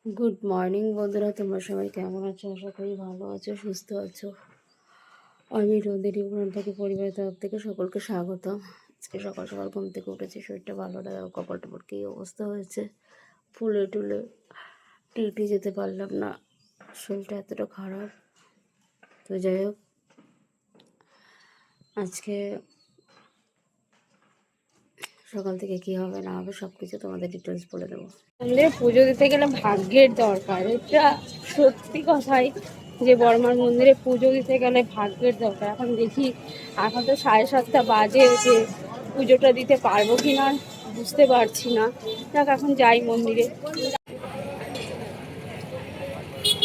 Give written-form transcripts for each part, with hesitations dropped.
Good morning বন্ধুরা, তোমরা সবাই কেমন আছো? আশা করি ভালো আছো, সুস্থ আছো। আমি রোদেরি উড়ান থেকে পরিবারের তরফ থেকে সকলকে স্বাগতম। আজকে সকাল সকাল ঘুম থেকে উঠেছি, শরীরটা ভালো না, কপাল টপাল কী অবস্থা হয়েছে, ফুলে টুলে ডিউটি যেতে পারলাম না, শরীরটা এতটা খারাপ। তো যাই হোক, আজকে সকাল থেকে কী হবে না হবে সব কিছু তোমাদের ডিটেলস বলে দেবো। মন্দিরে পুজো দিতে গেলে ভাগ্যের দরকার, এটা সত্যি কথাই, যে বড়মার মন্দিরে পুজো দিতে গেলে ভাগ্যের দরকার। এখন দেখি, এখন তো 7:30 বাজে, যে পুজোটা দিতে পারবো কি না বুঝতে পারছি না। দেখ, এখন যাই মন্দিরে।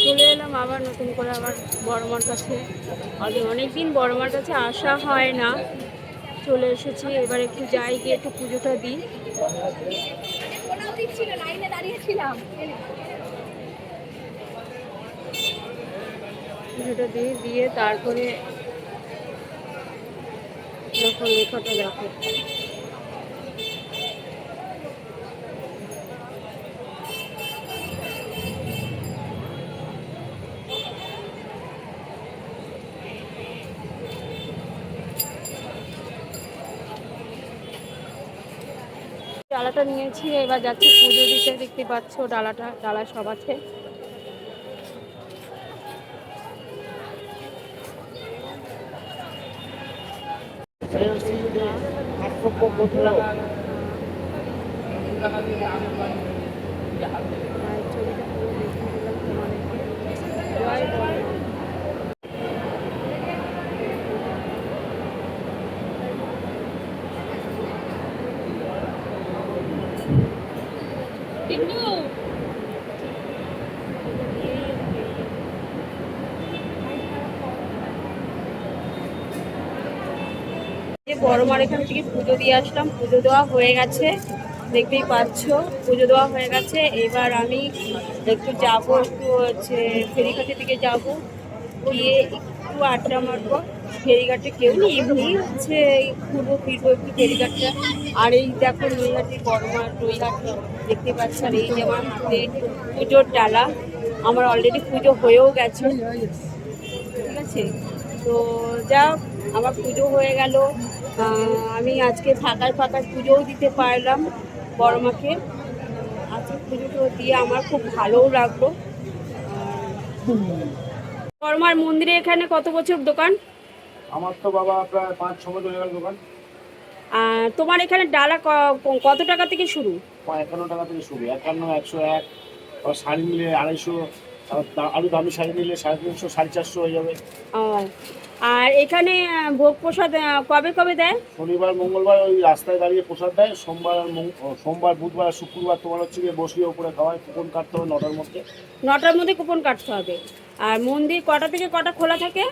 চলে এলাম আবার নতুন করে আবার বড়মার কাছে। অনেকদিন বড়মার কাছে আসা হয় না, চলে এসেছি। এবার একটু যাই, গিয়ে একটু পুজোটা দিই। পুজোটা দিয়ে তারপরে যখন লেখাটা দেখো, ডালাটা নিয়েছি, এবার যাচ্ছি পুজো দিতে। দেখতে পাচ্ছ ডালা সব আছে। ছবিটা পুরো দেখিয়ে দিলাম তোমাদেরকে। জয় বড়মা। যে বড়মার এখান থেকে পুজো দিয়ে আসলাম, পুজো দেওয়া হয়ে গেছে, দেখতেই পাচ্ছ পুজো দেওয়া হয়ে গেছে। এবার আমি একটু যাবো, একটু হচ্ছে ফেরিঘাটের দিকে যাব, গিয়ে একটু আড্ডা মারবো। ফেরিঘাটে কেউ নেই, এমনি হচ্ছে ঘুরবো ফিরবো একটু ফেরিঘাটটা। আর এই দেখো নৈহাটি, বড়মার নৈহাটি দেখতে পাচ্ছ। আর এই যে আমার হাতে পুজোর ডালা, আমার অলরেডি পুজো হয়েও গেছে, ঠিক আছে। তো যা, আমার পুজো হয়ে গেল। আমি আজকে ফাঁকায় পুজোও দিতে পারলাম বড়মাকে। আজকে পুজোটা দিয়ে আমার খুব ভালোও লাগলো। বড়মার মন্দিরে এখানে কত বছর দোকান? আমার তো বাবা প্রায় 5-6 বছর হয়ে গেল দোকান। তোমার এখানে ডালা কত টাকা থেকে শুরু? 51 টাকা থেকে শুরু, 51, 101, আবার শাড়ি নিলে 250, আরো দামি শাড়ি নিলে 350, 450 হয়ে যাবে। ও, আর এখানে ভোগ প্রসাদ কবে কবে দেয়? শনিবার মঙ্গলবার ওই রাস্তায় দাঁড়িয়ে প্রসাদ দেয়। সোমবার বুধবার আর শুক্রবার তোমার হচ্ছে গিয়ে বসিয়ে উপরে খাওয়ায়। কুপন কাটতে হবে 9টার মধ্যে। 9টার মধ্যে কুপন কাটতে হবে। আর মন্দির কটা থেকে কটা খোলা থাকে?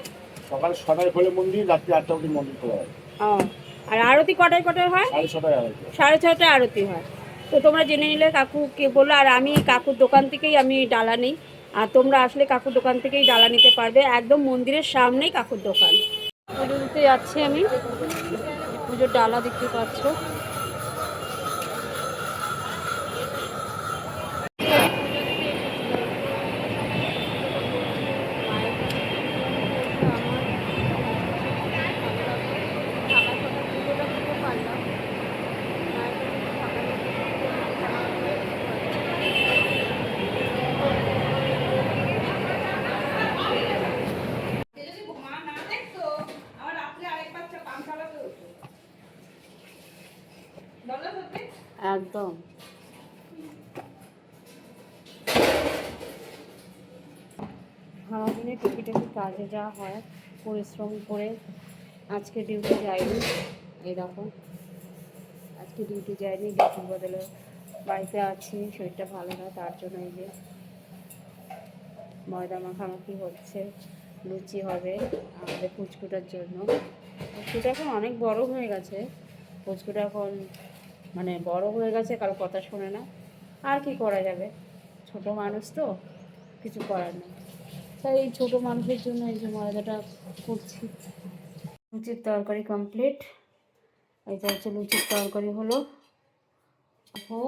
সকাল 6টায় খোলে মন্দির, রাত্রি 8টা অবধি মন্দির খোলা হয়। ও, আর আরতি কটায় কটায় হয়? 6:30 আড়াইটে। 6:30টায় আরতি হয়। তো তোমরা জেনে নিলে কাকুকে বললো। আর আমি কাকুর দোকান থেকেই আমি ডালা নিই, আর তোমরা আসলে কাকুর দোকান থেকেই ডালা নিতে পারবে। একদম মন্দিরের সামনেই কাকুর দোকান। পুজো দিতে যাচ্ছি আমি, পুজোর ডালা দেখতে পাচ্ছ। একদম সারাদিনে টুকিটাকি কাজে যাওয়া হয়, পরিশ্রম করে। আজকে ডিউটি যায়নি, এই দেখো আজকে ডিউটি যায়নি, ডিউটির বদলে বাড়িতে আছি। শরীরটা ভালো না, তার জন্য এই যে ময়দা মাখামাখি হচ্ছে, লুচি হবে আমাদের পুচকুটার জন্য। পুচকুটা এখন অনেক বড় হয়ে গেছে, পুচকুটা এখন মানে বড় হয়ে গেছে, কারো কথা শোনে না। আর কি করা যাবে, ছোট মানুষ তো, কিছু করার নেই। তাই এই ছোটো মানুষের জন্য এই যে ময়দাটা করছি। লুচির তরকারি কমপ্লিট, এটা হচ্ছে লুচির তরকারি হলো। ও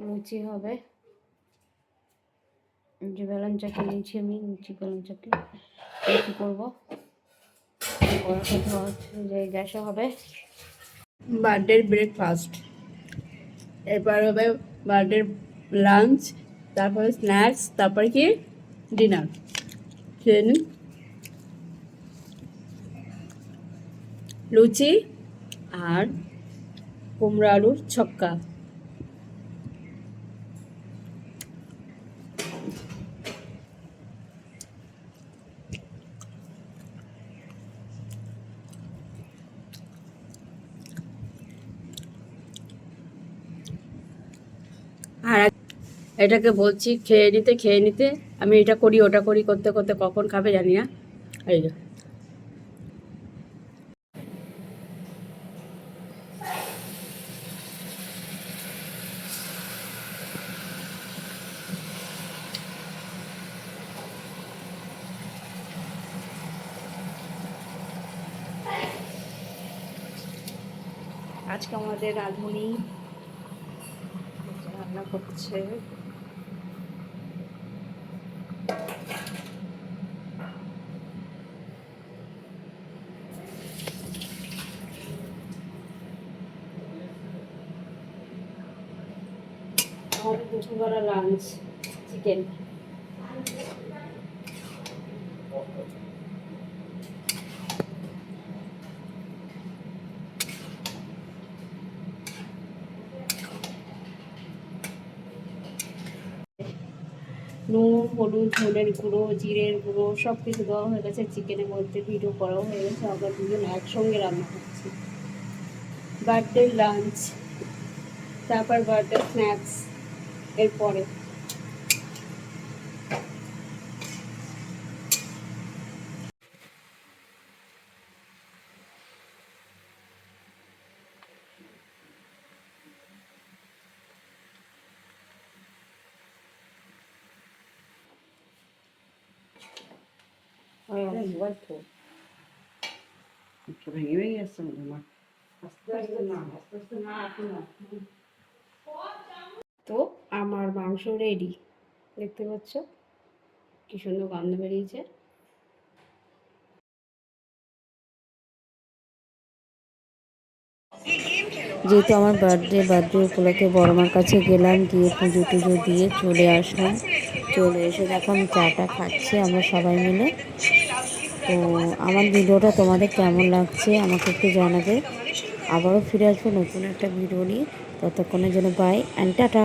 লুচি হবে, যে বেলন চাকি নিয়েছি আমি, নিচ্ছি বেলন চাকি। কী করবো, কড়াটা ধোয়া হচ্ছে, যে গ্যাসে হবে বার্থডের ব্রেকফাস্ট, এরপর হবে বার্থডের লাঞ্চ, তারপরে স্ন্যাক্স, তারপরে কি ডিনার। খেয়ে নিন। লুচি আর কুমড়ো আলুর ছক্কা। আর এটাকে বলছি খেয়ে নিতে, আমি এটা করি ওটা করি করতে করতে কখন খাবে জানি না। এই যে আজকে আমাদের রাঁধুনি রান্না করছে। আমাদের দুপুরবেলা লাঞ্চ চিকেন। নুন, হলুদ, ধনের গুঁড়ো, জিরের গুঁড়ো সব কিছু দেওয়া হয়ে গেছে চিকেনের মধ্যে, ভিডিও করাও হয়ে গেছে। আমরা দুজন একসঙ্গে রান্না করছি। বার্থডে লাঞ্চ, তারপর বার্থডে স্ন্যাক্স এরপরে। ভেঙে ভেঙে আসছে আমার। তো আমার মাংস রেডি, দেখতে পাচ্ছ কি সুন্দর গন্ধ বেরিয়েছে। যেহেতু আমার বার্থডে উপলক্ষে বড় মার কাছে গেলাম, গিয়ে পুজো টুজো দিয়ে চলে আসলাম। চলে এসে দেখো আমি চাটা খাচ্ছি আমরা সবাই মিলে। তো আমার ভিডিওটা তোমাদের কেমন লাগছে আমাকে একটু জানাবে। আবারও ফিরে আসবো নতুন একটা ভিডিও নিয়ে, ততক্ষণের জন্য বাই অ্যান্ড টাটা।